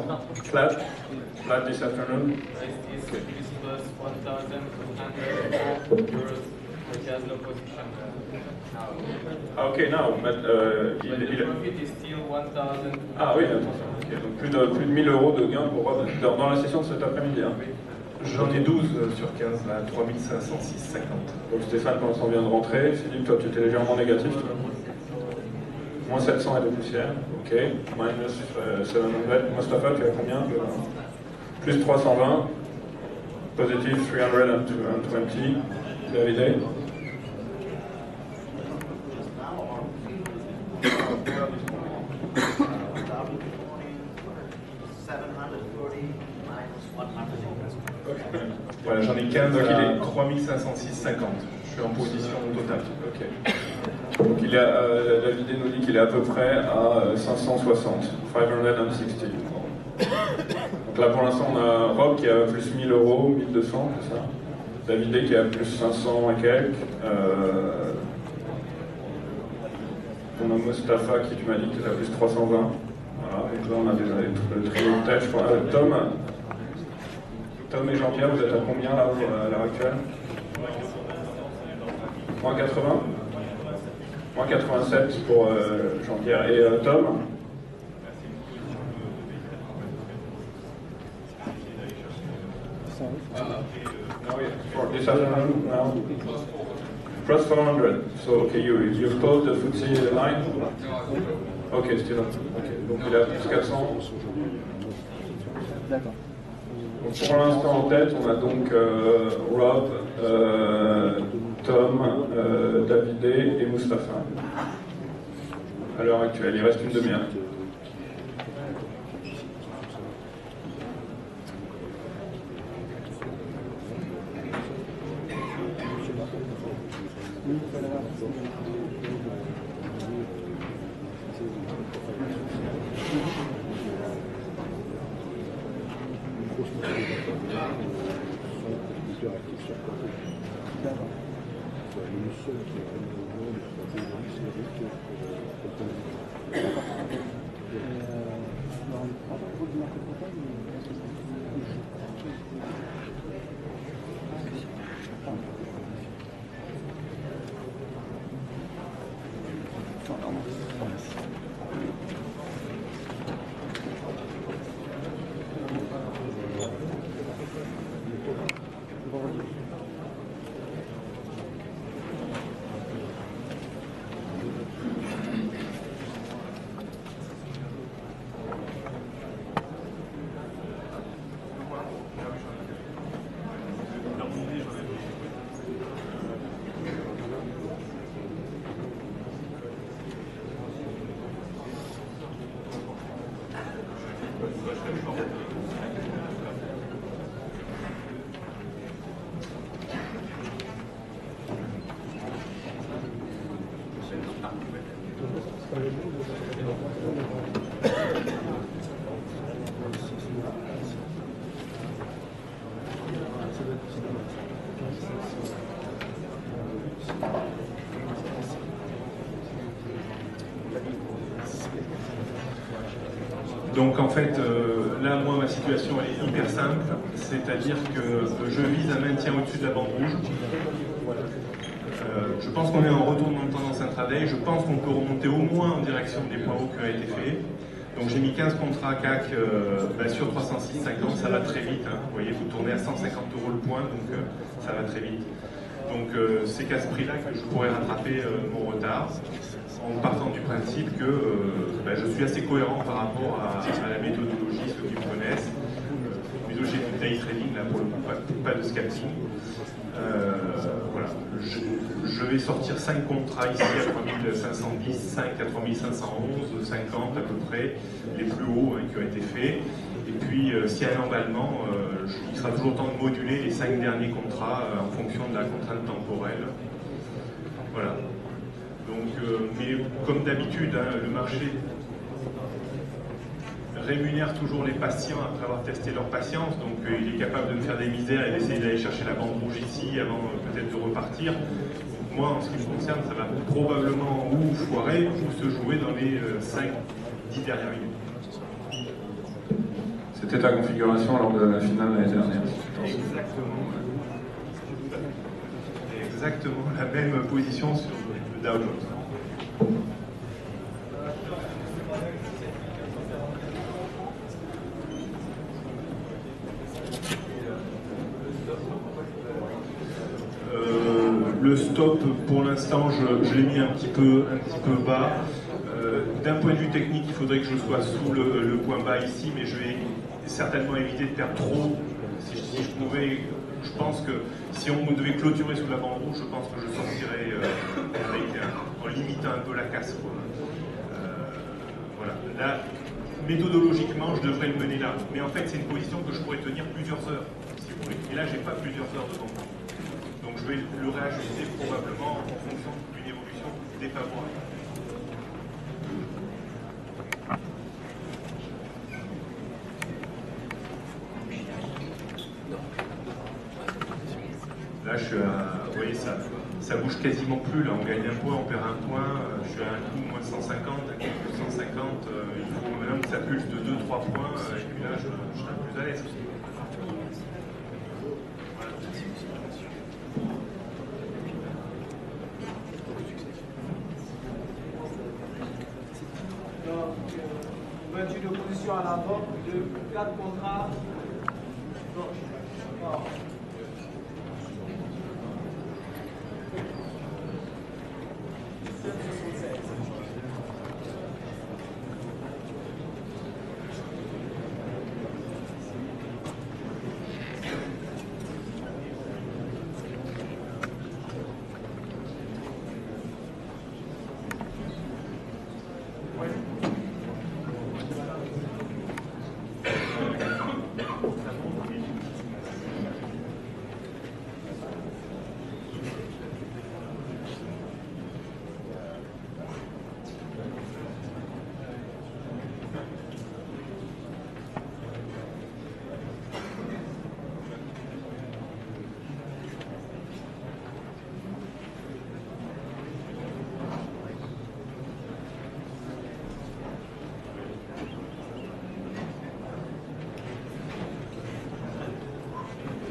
Flat this afternoon. This was 1,204 euros, which has no position now. Okay, now, but But the profit is still 1,000. ah oui, attention. Okay, donc plus de 1000 euros de gains pour dans la session de cet après-midi. Hein. J'en ai 12 sur 15, là, 3506,50. Donc Stéphane, pour l'instant, vient de rentrer. Philippe, toi, tu étais légèrement négatif. Moins 700 et de poussière. Ok. Minus 700. Mostafa, tu as combien? Plus 320. Positive 320. David? Voilà, j'en ai 15 Donc, il est 3506,50. Je suis en position totale. Ok. Donc il est David nous dit qu'il est à peu près à 560. 560. Donc là pour l'instant on a Rob qui est à plus 1000 euros, 1200, c'est ça. David qui est à plus 500 et quelques. On a Mostafa qui tu m'as dit qu'il est à plus 320. Voilà, donc là on a déjà le trio de tête. Tom et Jean-Pierre, vous êtes à combien là à l'heure actuelle? Moins 80? Moins 87 pour Jean-Pierre. Et Tom? For this afternoon now? Plus 400. So, okay, you've closed the FTSE line? Okay, still on. Okay, donc il est à plus 400. D'accord. Donc pour l'instant en tête, on a donc Rob, Tom, Davidé et Moustapha. À l'heure actuelle, il reste une demi-heure. Donc en fait, là, moi, ma situation elle est hyper simple, c'est-à-dire que je vise un maintien au-dessus de la bande rouge. Je pense qu'on est en retournement de tendance intraday, je pense qu'on peut remonter au moins en direction des points hauts qui ont été faits. Donc j'ai mis 15 contrats CAC sur 306,50, ça va très vite. Hein. Vous voyez, vous tournez à 150 € le point, donc ça va très vite. Donc c'est qu'à ce prix-là que je pourrais rattraper mon retard, en partant du principe que je suis assez cohérent par rapport à la méthodologie, ceux qui me connaissent. Plutôt j'ai du day trading, là pour le coup, pas de scalping. Voilà. Je vais sortir 5 contrats ici à 3510, 5 à 3511, 50 à peu près, les plus hauts qui ont été faits. Et puis s'il y a un emballement, il sera toujours temps de moduler les 5 derniers contrats en fonction de la contrainte temporelle. Voilà. Donc, mais comme d'habitude, hein, le marché rémunère toujours les patients après avoir testé leur patience, donc il est capable de me faire des misères et d'essayer d'aller chercher la bande rouge ici avant peut-être de repartir. Donc, moi, en ce qui me concerne, ça va probablement ou foirer ou se jouer dans les 5-10 dernières minutes. C'était ta configuration lors de la finale l'année dernière. Exactement. Exactement la même position sur le Dow Jones. Le stop, pour l'instant, je l'ai mis un petit peu bas. D'un point de vue technique, il faudrait que je sois sous le point bas ici, mais je vais certainement éviter de perdre trop. Si je pouvais, je pense que si on devait clôturer sous la bande rouge, je pense que je sortirais en limitant un peu la casse. Voilà. Là, méthodologiquement, je devrais le mener là. Mais en fait, c'est une position que je pourrais tenir plusieurs heures, si vous voulez. Et là, j'ai pas plusieurs heures devant moi. Donc je vais le réajuster probablement en fonction d'une évolution défavorable. Là, je suis à, vous voyez, ça bouge quasiment plus. Là, on gagne un point, on perd un point. Je suis à un coup moins 150, un coup plus 150. Il faut maintenant que ça pulse de 2-3 points. Et puis là, je serai plus à l'aise. Ouverture de position à la vente de 4 contrats.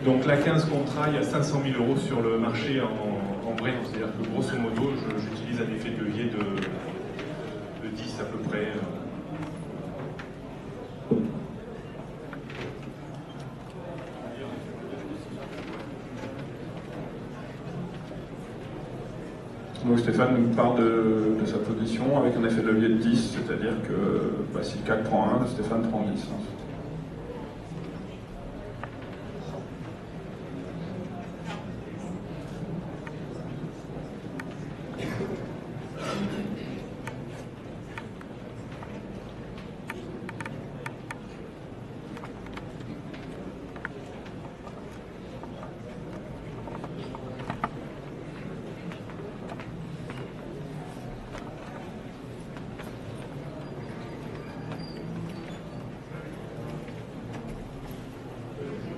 Donc la 15 contrats, il y a 500 000 € sur le marché en vrai. C'est-à-dire que grosso modo, j'utilise un effet de levier de 10 à peu près. Donc Stéphane nous parle de sa position avec un effet de levier de 10, c'est-à-dire que si le CAC prend 1, Stéphane prend 10.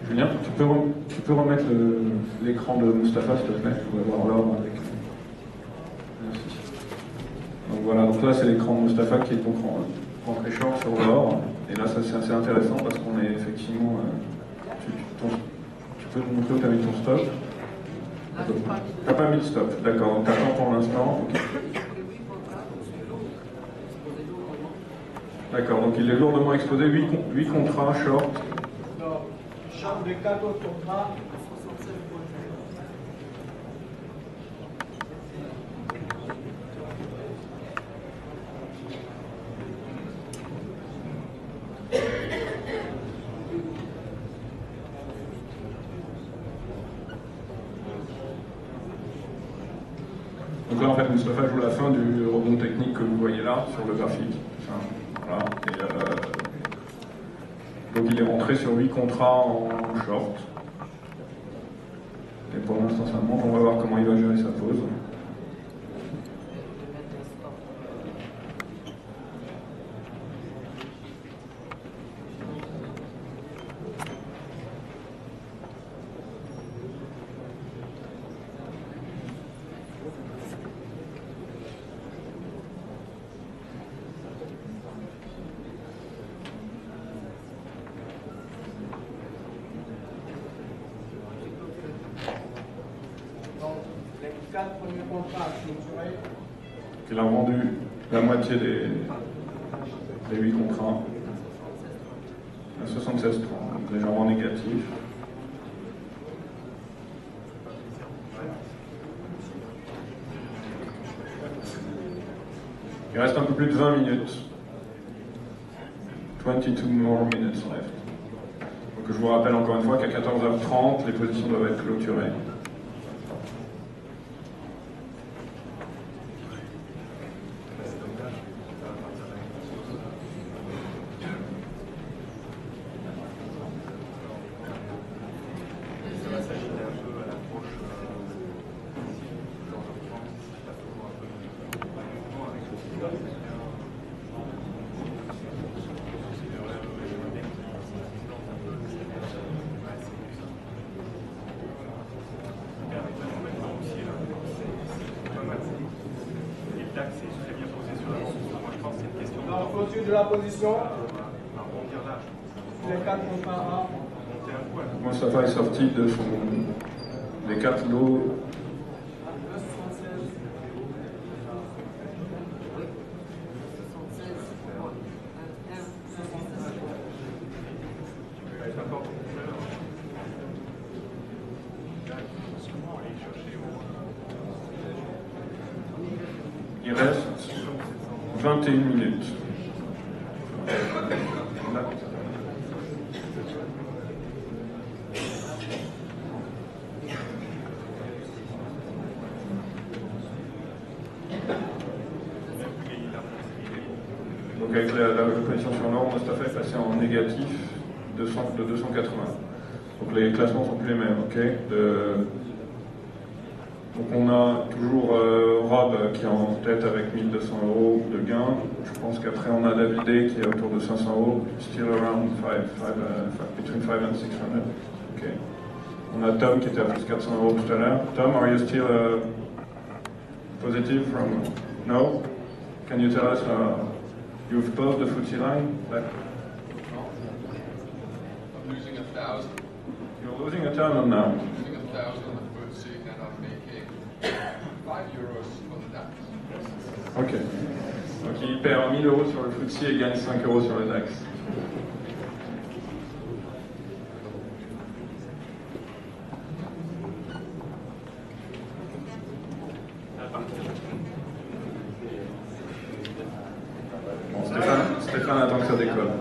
Julien, tu peux remettre l'écran de Mustapha, s'il te plaît, je voudrais voir l'or avec. Merci. Donc voilà, donc là c'est l'écran de Mustapha qui est donc rentré short sur l'or. Et là c'est assez intéressant parce qu'on est effectivement. Tu peux nous montrer où tu as mis ton stop. Tu n'as pas mis de stop, d'accord, donc tu attends pour l'instant. Okay. D'accord, donc il est lourdement exposé, 8 contrats short. Short de 4 autres contrats. Donc là en fait Mustapha joue la fin du rebond technique que vous voyez là sur le graphique. Enfin, voilà. Donc il est rentré sur 8 contrats en short. Et pour l'instant ça monte, on va voir comment il va gérer sa pause. premier contrat clôturé. Il a vendu la moitié des 8 contrats à 76,30, donc légèrement négatif. Il reste un peu plus de 20 minutes. 22 more minutes left. Donc je vous rappelle encore une fois qu'à 14h30, les positions doivent être clôturées. Alors, clôture de la position. Les 4 contrats A. Mostafa est sorti de des 4 lots. Il reste 21 minutes. Donc avec la position sur l'or, Mostafa est passé en négatif de 280. Donc les classements sont plus les mêmes, ok. Donc on a toujours Rob qui est en tête avec 1200 € de gains. Je pense qu'après on a David qui est autour de 500 €, still around between 5 and 600. Okay. On a Tom qui était à plus 400 € tout à l'heure. Tom, are you still positive from? No? Can you tell us you've closed the FTSE line? I'm losing 1,000. You're losing 1,000 now. I'm losing 1,000 on the FTSE and I'm making €5 on the DAX. Ok. Donc il perd 1000 € sur le FTSE et gagne 5 € sur le DAX. Bon, Stéphane attend que ça décolle.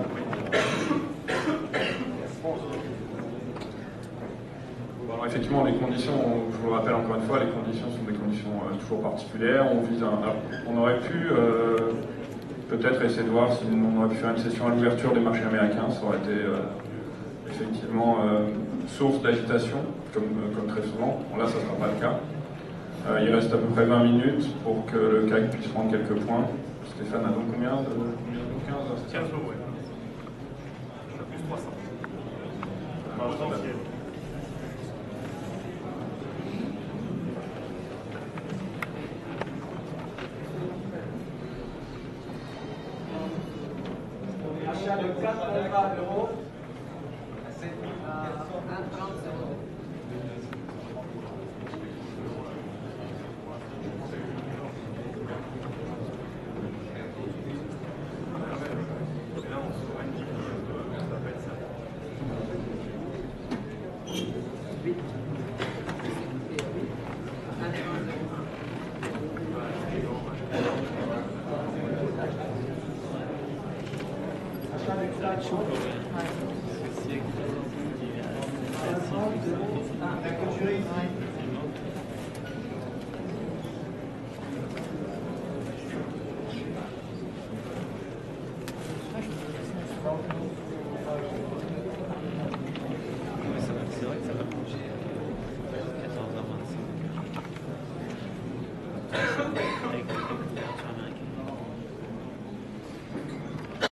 Bon, effectivement, les conditions, je vous le rappelle encore une fois, les conditions sont des conditions toujours particulières. On aurait pu peut-être essayer de voir si on aurait pu faire une session à l'ouverture des marchés américains. Ça aurait été effectivement source d'agitation, comme très souvent. Bon, là, ça ne sera pas le cas. Il reste à peu près 20 minutes pour que le CAC puisse prendre quelques points. Stéphane a donc combien de 15 15 euros, oui. On a plus 300. Potentiel. Achat de 4 contrats d'euros. Achat de 4 contrats.